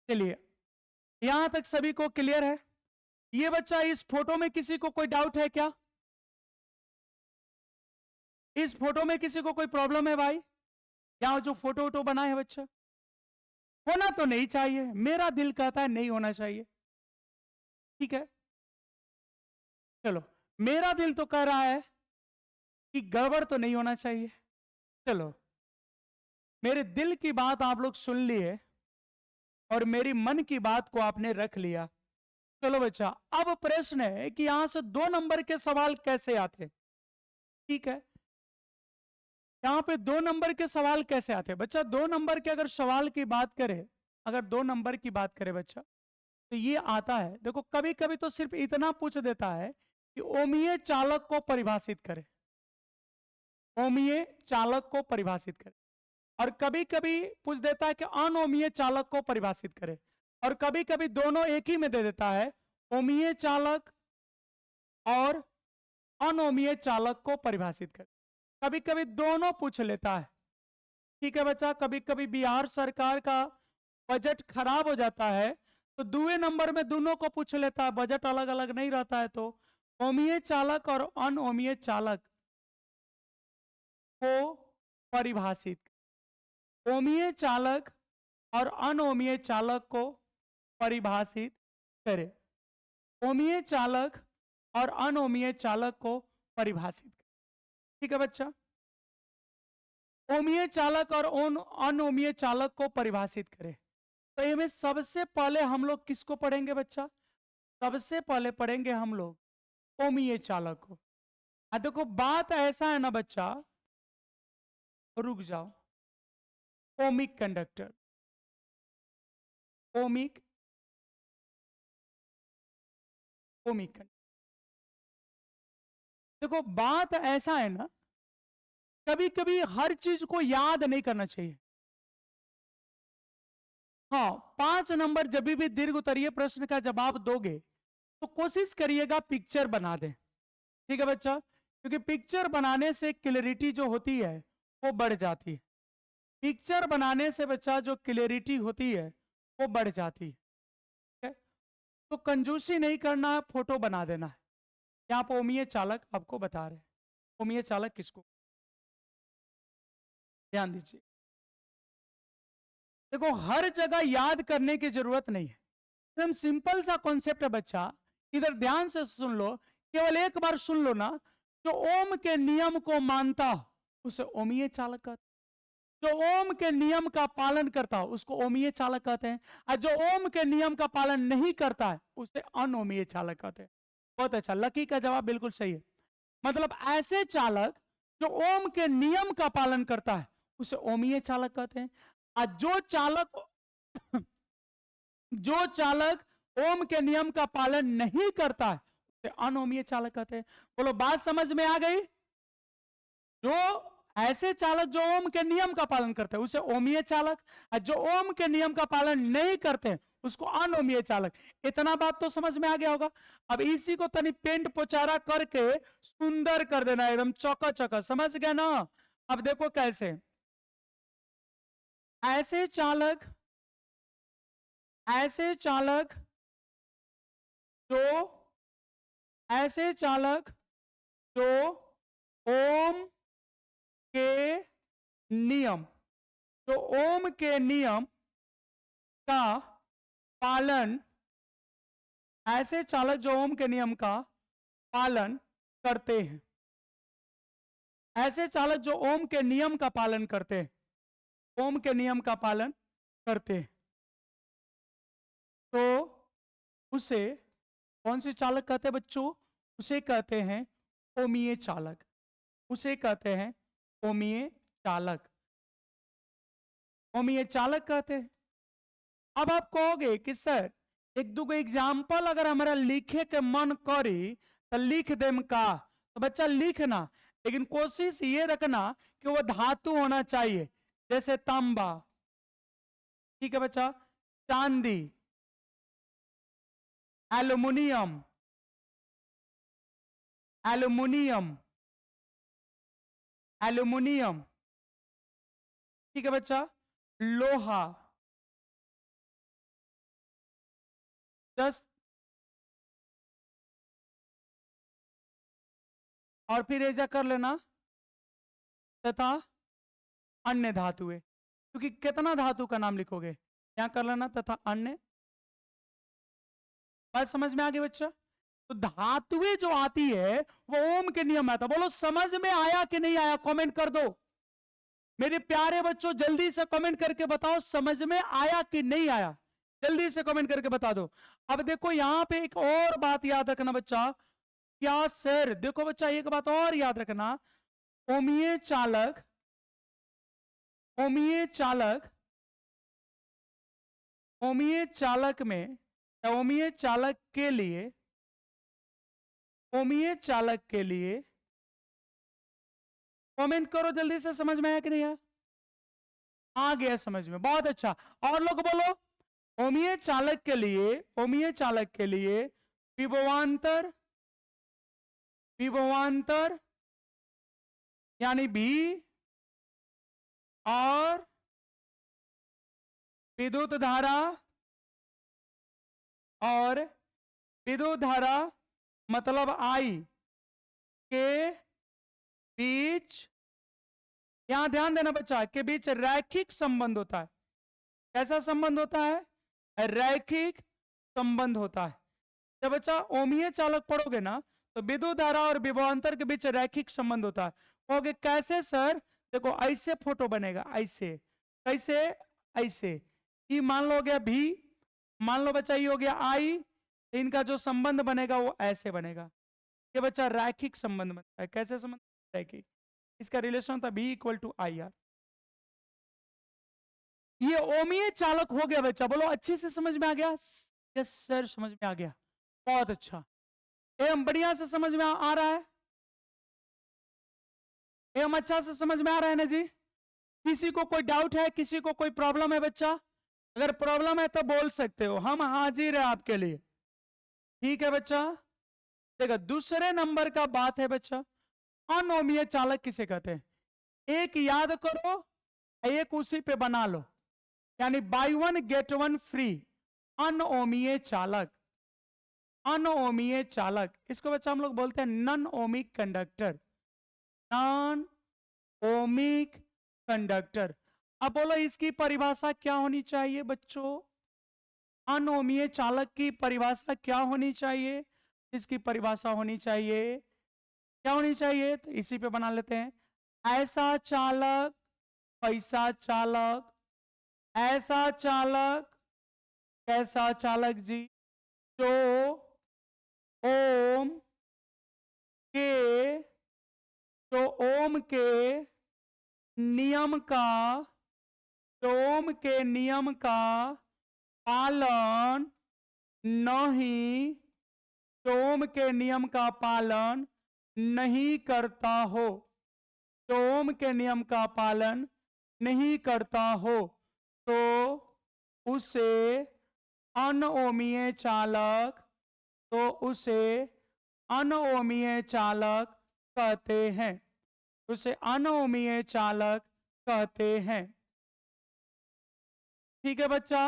चलिए यहां तक सभी को क्लियर है? ये बच्चा इस फोटो में किसी को कोई डाउट है क्या? इस फोटो में किसी को कोई प्रॉब्लम है भाई? यहाँ जो फोटो वोटो बना है बच्चा, होना तो नहीं चाहिए, मेरा दिल कहता है नहीं होना चाहिए। ठीक है चलो, मेरा दिल तो कह रहा है कि गड़बड़ तो नहीं होना चाहिए। चलो मेरे दिल की बात आप लोग सुन लिए और मेरी मन की बात को आपने रख लिया। चलो बच्चा अब प्रश्न है कि यहां से 2 नंबर के सवाल कैसे आते? ठीक है, यहां पे 2 नंबर के सवाल कैसे आते हैं बच्चा? 2 नंबर के अगर सवाल की बात करें, अगर 2 नंबर की बात करें बच्चा, तो ये आता है, देखो कभी कभी तो सिर्फ इतना पूछ देता है कि ओमीय चालक को परिभाषित करें, ओमीय चालक को परिभाषित करें। और कभी कभी पूछ देता है कि अनोमीय चालक को परिभाषित करें, और कभी कभी दोनों एक ही में दे देता है, ओमीय चालक और अनोमीय चालक को परिभाषित करें। कभी कभी दोनों पूछ लेता है। ठीक है बच्चा, कभी कभी बिहार सरकार का बजट खराब हो जाता है तो 2 नंबर में दोनों को पूछ लेता है, बजट अलग अलग नहीं रहता है, तो ओमीय चालक और अनओमीय चालक को परिभाषित, ओमीय चालक और अनओमीय चालक को परिभाषित करें, ओमीय चालक और अनओमीय चालक को परिभाषित करें। ठीक है बच्चा, ओमीय चालक और अनओमीय चालक को परिभाषित करें। तो इनमें सबसे पहले हम लोग किसको पढ़ेंगे बच्चा? सबसे पहले पढ़ेंगे हम लोग ओमीय चालक को। देखो बात ऐसा है ना बच्चा, रुक जाओ, ohmic conductor, ohmic ohmic conductor. देखो बात ऐसा है ना, कभी कभी हर चीज को याद नहीं करना चाहिए। हाँ 5 नंबर जब भी दीर्घ उत्तरीय प्रश्न का जवाब दोगे तो कोशिश करिएगा पिक्चर बना दें। ठीक है बच्चा, क्योंकि पिक्चर बनाने से क्लैरिटी जो होती है वो बढ़ जाती है। पिक्चर बनाने से बच्चा जो क्लैरिटी होती है वो बढ़ जाती है। ठीक है, तो कंजूसी नहीं करना है, फोटो बना देना है। यहाँ पर ओमीय चालक आपको बता रहे हैं, ओमीय चालक किसको, ध्यान दीजिए। देखो हर जगह याद करने की जरूरत नहीं है, एकदम सिंपल सा कॉन्सेप्ट है बच्चा, इधर ध्यान से सुन लो, केवल एक बार सुन लो ना। जो ओम के नियम को मानता हो उसे ओमीय चालक कहते हैं, जो ओम के नियम का पालन करता हो उसको ओमीय चालक कहते हैं, और जो ओम के नियम का पालन नहीं करता है उसे अनोमीय चालक कहते हैं। बहुत अच्छा, लकी का जवाब बिल्कुल सही है। मतलब ऐसे चालक जो ओम के नियम का पालन करता है उसे ओमीय चालक कहते हैं, और जो चालक ओम के नियम का पालन नहीं करता है उसे अनोमीय चालक कहते हैं। बोलो बात समझ में आ गई? जो ऐसे चालक जो ओम के नियम का पालन करते हैं उसे ओमीय चालक, और जो ओम के नियम का पालन नहीं करते हैं उसको अनोमीय चालक। इतना बात तो समझ में आ गया होगा। अब इसी को तनी पेंट पोचारा करके सुंदर कर देना, एकदम चौका, समझ गए ना? अब देखो कैसे, ऐसे चालक जो ऐसे चालक जो ओम के नियम, जो ओम के नियम का पालन, ऐसे चालक जो ओम के नियम का पालन करते हैं। ऐसे चालक जो ओम के नियम का पालन करते हैं, ओम के नियम का पालन करते हैं, तो उसे कौन से चालक कहते हैं बच्चों? उसे कहते हैं ओमीय चालक। उसे कहते हैं ओमीय चालक। ओमीय चालक कहते हैं। अब आप कहोगे कि सर एक दो एग्जाम्पल अगर हमारा लिखे के मन करी तो लिख देम का? तो बच्चा लिखना, लेकिन कोशिश ये रखना कि वो धातु होना चाहिए, जैसे तांबा, ठीक है बच्चा, चांदी, एल्युमिनियम, एल्युमिनियम, एल्युमिनियम, ठीक है बच्चा, लोहा, जस्ट, और फिर ऐसा कर लेना तथा अन्य धातुएं, क्योंकि कितना धातु का नाम लिखोगे, यहां कर लेना तथा अन्य। बात समझ में आ गई बच्चा? तो धातुएं जो आती है वो ओम के नियम आता। बोलो समझ में आया कि नहीं आया? कमेंट कर दो मेरे प्यारे बच्चों, जल्दी से कमेंट करके बताओ समझ में आया कि नहीं आया। जल्दी से कमेंट करके बता दो। अब देखो यहां पे एक और बात याद रखना बच्चा। क्या सर? देखो बच्चा एक बात और याद रखना, ओमीय चालक, ओमीय चालक, ओमीय चालक में, ओमीय चालक के लिए, ओमीय चालक के लिए, कमेंट करो जल्दी से, समझ में आया कि नहीं आया? आ गया समझ में, बहुत अच्छा। और लोग बोलो, ओमीय चालक के लिए, ओमीय चालक के लिए विभवांतर, विभवांतर यानी भी और विद्युत धारा, और विद्युत धारा मतलब आई के बीच, यहां ध्यान देना बच्चा, के बीच रैखिक संबंध होता है। कैसा संबंध होता है? रैखिक संबंध होता है। जब बच्चा ओमीय चालक पढ़ोगे ना तो विद्युत धारा और विभवांतर के बीच रैखिक संबंध होता है। कहोगे कैसे सर? देखो ऐसे फोटो बनेगा, ऐसे, कैसे? ऐसे, ई मान लो हो गया भी, मान लो बच्चा ये हो गया आई, इनका जो संबंध बनेगा वो ऐसे बनेगा। ये बच्चा रैखिक संबंध बनता है। कैसे संबंध? रैखिक। इसका रिलेशन होता है B equal to I R. ये ओमीय चालक हो गया बच्चा। बोलो अच्छे से समझ में आ गया? यस सर समझ में आ गया, बहुत अच्छा, एवं बढ़िया से समझ में आ रहा है, एवं अच्छा से समझ में आ रहा है ना जी? किसी को कोई डाउट है, किसी को कोई प्रॉब्लम है बच्चा? अगर प्रॉब्लम है तो बोल सकते हो, हम हाजिर है आपके लिए, ठीक है बच्चा? देखो दूसरे नंबर का बात है बच्चा, अनोमीय चालक किसे कहते हैं? एक याद करो, एक उसी पे बना लो, यानी buy one get one free, अनोमीय चालक। अनोमीय चालक, इसको बच्चा हम लोग बोलते हैं non ohmic conductor, non ohmic conductor. अब बोलो इसकी परिभाषा क्या होनी चाहिए बच्चों? अनोमीय चालक की परिभाषा क्या होनी चाहिए? इसकी परिभाषा होनी चाहिए, क्या होनी चाहिए? तो इसी पे बना लेते हैं, ऐसा चालक, पैसा चालक, ऐसा चालक, कैसा चालक जी, जो ओम के, जो ओम के नियम का, जो ओम के नियम का पालन नहीं, जो ओम के नियम का पालन नहीं करता हो, जो ओम के नियम का पालन नहीं करता हो, तो उसे अनओमीय चालक, तो उसे अनओमीय चालक कहते हैं, उसे अनओमीय चालक कहते हैं। ठीक है बच्चा?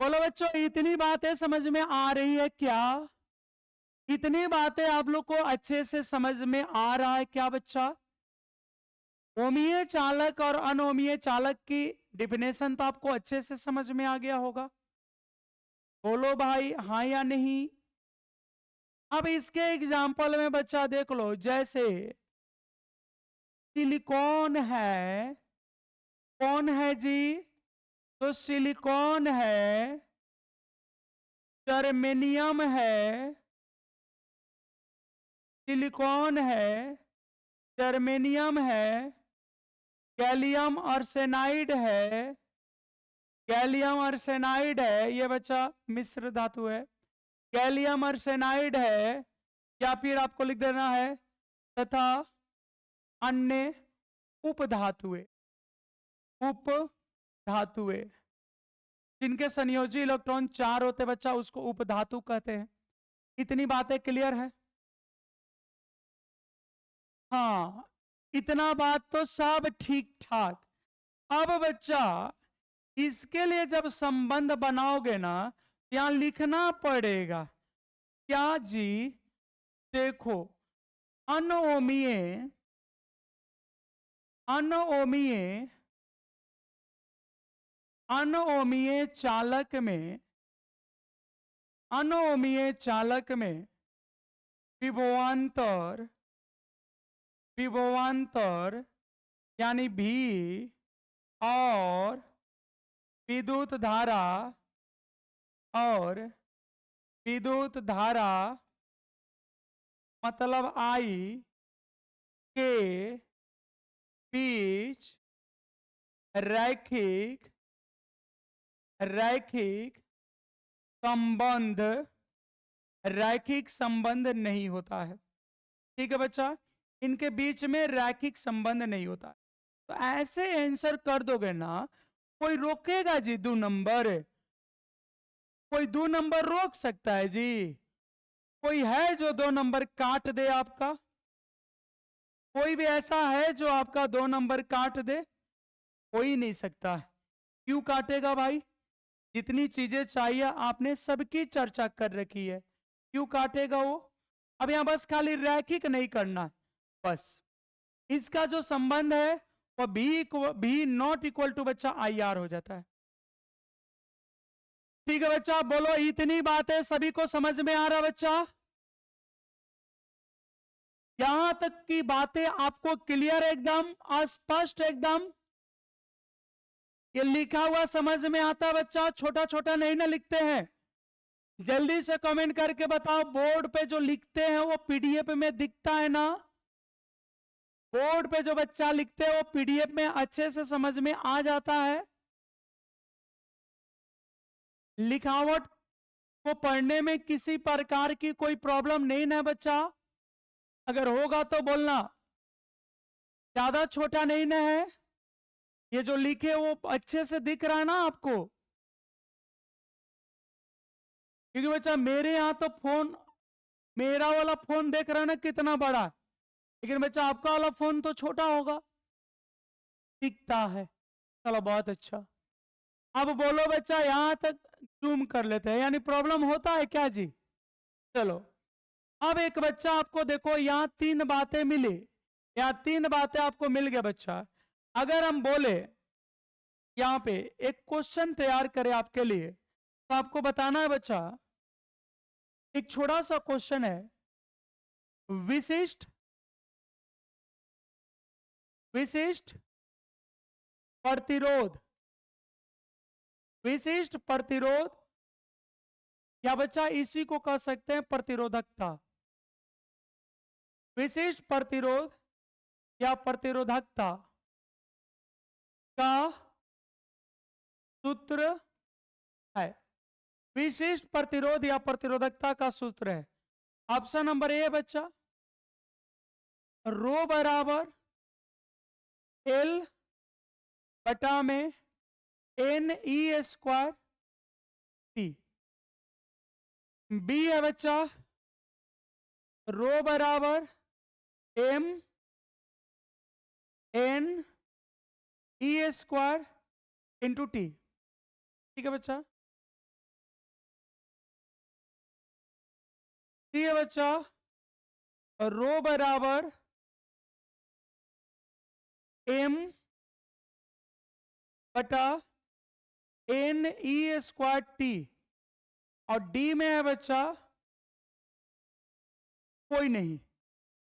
बोलो बच्चों इतनी बातें समझ में आ रही है क्या? इतनी बातें आप लोग को अच्छे से समझ में आ रहा है क्या बच्चा? ओमीय चालक और अनोमीय चालक की डिफिनेशन तो आपको अच्छे से समझ में आ गया होगा। बोलो भाई हाँ या नहीं? अब इसके एग्जाम्पल में बच्चा देख लो, जैसे सिलिकॉन है, कौन है जी? तो सिलिकॉन है, जर्मेनियम है, सिलिकॉन है, जर्मेनियम है, गैलियम आर्सेनाइड है, गैलियम आर्सेनाइड है, ये बच्चा मिश्र धातु है, गैलियम आर्सेनाइड है, या फिर आपको लिख देना है तथा अन्य उपधातुएं, उपधातुएं जिनके संयोजी इलेक्ट्रॉन 4 होते बच्चा, उसको उपधातु कहते हैं। इतनी बातें क्लियर है? हाँ, इतना बात तो सब ठीक ठाक। अब बच्चा इसके लिए जब संबंध बनाओगे ना, यहाँ लिखना पड़ेगा क्या जी? देखो, अनओमीय, अनओमीय, अनओमीय चालक में, अनओमीय चालक में विभवांतर, विभवांतर यानी भी और विद्युत धारा, और विद्युत धारा मतलब आई के बीच रैखिक, रैखिक संबंध, रैखिक संबंध नहीं होता है। ठीक है बच्चा, इनके बीच में रैखिक संबंध नहीं होता। तो ऐसे आंसर कर दोगे ना, कोई रोकेगा जी 2 नंबर? कोई 2 नंबर रोक सकता है जी? कोई है जो 2 नंबर काट दे आपका? कोई भी ऐसा है जो आपका 2 नंबर काट दे? कोई नहीं सकता। क्यों काटेगा भाई? जितनी चीजें चाहिए आपने सबकी चर्चा कर रखी है, क्यों काटेगा वो? अब यहां बस खाली रैखिक नहीं करना, बस इसका जो संबंध है वो भी नॉट इक्वल टू बच्चा आई आर हो जाता है। ठीक है बच्चा, बोलो इतनी बातें सभी को समझ में आ रहा बच्चा? यहां तक की बातें आपको क्लियर, एकदम स्पष्ट एकदम? ये लिखा हुआ समझ में आता बच्चा? छोटा छोटा नहीं ना लिखते हैं? जल्दी से कमेंट करके बताओ, बोर्ड पे जो लिखते हैं वो पीडीएफ में दिखता है ना? बोर्ड पे जो बच्चा लिखते हैं वो पीडीएफ में अच्छे से समझ में आ जाता है? लिखावट को पढ़ने में किसी प्रकार की कोई प्रॉब्लम नहीं ना बच्चा? अगर होगा तो बोलना। ज्यादा छोटा नहीं ना है? ये जो लिखे वो अच्छे से दिख रहा है ना आपको? क्योंकि बच्चा मेरे यहां तो फोन, मेरा वाला फोन देख रहा है ना कितना बड़ा, लेकिन बच्चा आपका वाला फोन तो छोटा होगा, दिखता है। चलो बहुत अच्छा। अब बोलो बच्चा, यहां तक जूम कर लेते हैं, यानी प्रॉब्लम होता है क्या जी? चलो, अब एक बच्चा आपको देखो, यहां 3 बातें मिली, यहां 3 बातें आपको मिल गया बच्चा। अगर हम बोले यहां पे एक क्वेश्चन तैयार करें आपके लिए, तो आपको बताना है बच्चा, एक छोटा सा क्वेश्चन है, विशिष्ट, विशिष्ट प्रतिरोध, विशिष्ट प्रतिरोध, या बच्चा इसी को कह सकते हैं प्रतिरोधकता। विशिष्ट प्रतिरोध या प्रतिरोधकता का सूत्र है, विशिष्ट प्रतिरोध या प्रतिरोधकता का सूत्र है। ऑप्शन नंबर ए बच्चा, रो बराबर एल बटा में N E square T. B है बच्चा, रो बराबर M N E square into T. ठीक है बच्चा। सी है बच्चा, रो बराबर एम बटा एन ई स्क्वायर टी। और डी में है बच्चा कोई नहीं।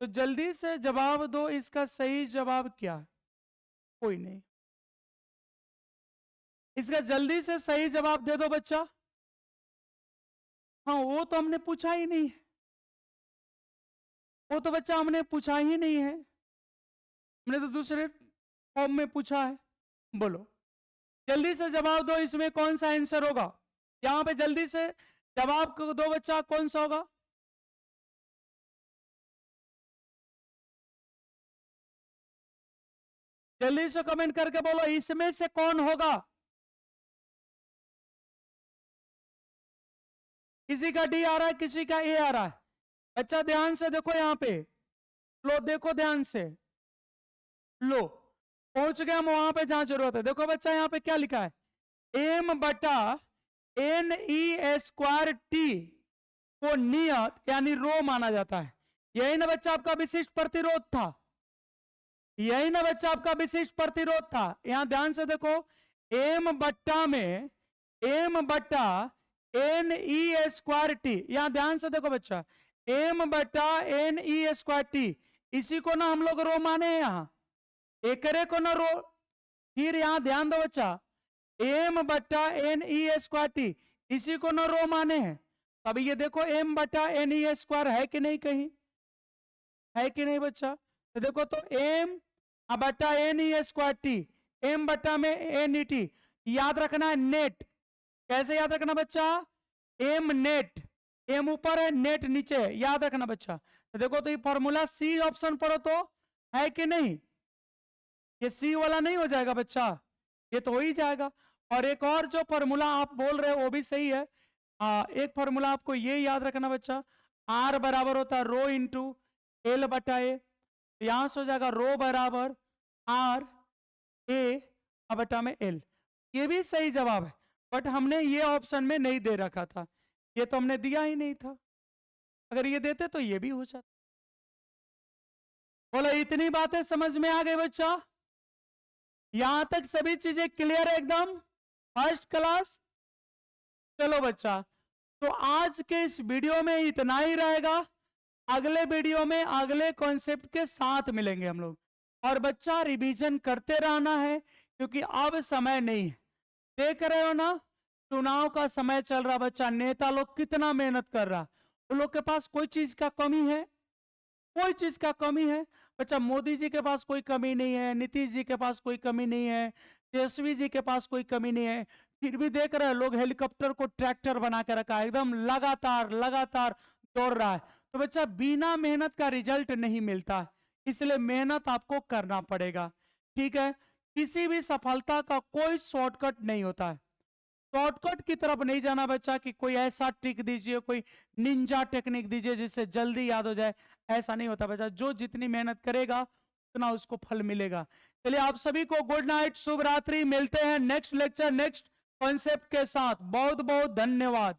तो जल्दी से जवाब दो, इसका सही जवाब क्या है? कोई नहीं। इसका जल्दी से सही जवाब दे दो बच्चा। हाँ, वो तो हमने पूछा ही नहीं है, वो तो बच्चा हमने पूछा ही नहीं है, हमने तो दूसरे फॉर्म में पूछा है। बोलो, जल्दी से जवाब दो, इसमें कौन सा आंसर होगा? यहां पे जल्दी से जवाब दो बच्चा, कौन सा होगा? जल्दी से कमेंट करके बोलो, इसमें से कौन होगा? किसी का डी आ रहा है, किसी का ए आ रहा है। बच्चा ध्यान से देखो यहां पे, लो देखो ध्यान से, लो पहुंच गए हम वहां पे जहां जरूरत है। देखो बच्चा यहां पे क्या लिखा है, एम बटा एन ई स्क्वायर टी को नियत यानी रो माना जाता है। यही ना बच्चा आपका विशिष्ट प्रतिरोध था, यही ना बच्चा आपका विशिष्ट प्रतिरोध था। यहां ध्यान से देखो, एम बट्टा में एम बट्टा एन ई स्क्वायर टी, यहां ध्यान से देखो बच्चा, एम बट्टा एन ई स्क्वायर टी, इसी को ना हम लोग रो माने हैं यहां, एकरे को ना रो। फिर यहां ध्यान दो बच्चा, एम बट्टा एन ई स्क्वायर टी, इसी को ना रो माने हैं। अब ये देखो एम बट्टा एन ई स्क्वायर है कि नहीं, कहीं है कि नहीं बच्चा? तो देखो, तो एम बट्टा N E square T, M बट्टा में एन ई टी, याद रखना है नेट। कैसे याद रखना बच्चा? एम नेट, एम ऊपर है नेट नीचे है, याद रखना बच्चा। तो देखो, तो ये फॉर्मूला सी ऑप्शन पढ़ो तो है कि नहीं? ये सी वाला नहीं हो जाएगा बच्चा? ये तो हो ही जाएगा। और एक और जो फॉर्मूला आप बोल रहे हो वो भी सही है। एक फॉर्मूला आपको ये याद रखना बच्चा, आर बराबर होता है रो इंटू एल बटा ए, यहां से हो जाएगा रो बराबर आर ए बटा में एल। ये भी सही जवाब है, बट हमने ये ऑप्शन में नहीं दे रखा था, ये तो हमने दिया ही नहीं था। अगर ये देते तो ये भी हो जाता। बोलो, इतनी बातें समझ में आ गई बच्चा? यहां तक सभी चीजें क्लियर है एकदम? First class. चलो बच्चा, तो आज के इस वीडियो में इतना ही रहेगा। अगले वीडियो में अगले कॉन्सेप्ट के साथ मिलेंगे हम लोग। और बच्चा रिवीजन करते रहना है, क्योंकि अब समय नहीं है। देख रहे हो ना, चुनाव का समय चल रहा बच्चा, नेता लोग कितना मेहनत कर रहा, उन लोग के पास कोई चीज का कमी है? कोई चीज का कमी है बच्चा? मोदी जी के पास कोई कमी नहीं है, नीतीश जी के पास कोई कमी नहीं है, तेजस्वी जी के पास कोई कमी नहीं है। फिर भी देख रहे हैं लोग हेलीकॉप्टर को ट्रैक्टर बना के रखा है, एकदम लगातार लगातार दौड़ रहा है। तो बच्चा, बिना मेहनत का रिजल्ट नहीं मिलता, इसलिए मेहनत आपको करना पड़ेगा। ठीक है? किसी भी सफलता का कोई शॉर्टकट नहीं होता है। शॉर्टकट की तरफ नहीं जाना बच्चा, कि कोई ऐसा ट्रिक दीजिए, कोई निंजा टेक्निक दीजिए जिससे जल्दी याद हो जाए, ऐसा नहीं होता बच्चा। जो जितनी मेहनत करेगा उतना उसको फल मिलेगा। चलिए, आप सभी को गुड नाइट, शुभ रात्रि। मिलते हैं नेक्स्ट लेक्चर नेक्स्ट कॉन्सेप्ट के साथ। बहुत बहुत धन्यवाद।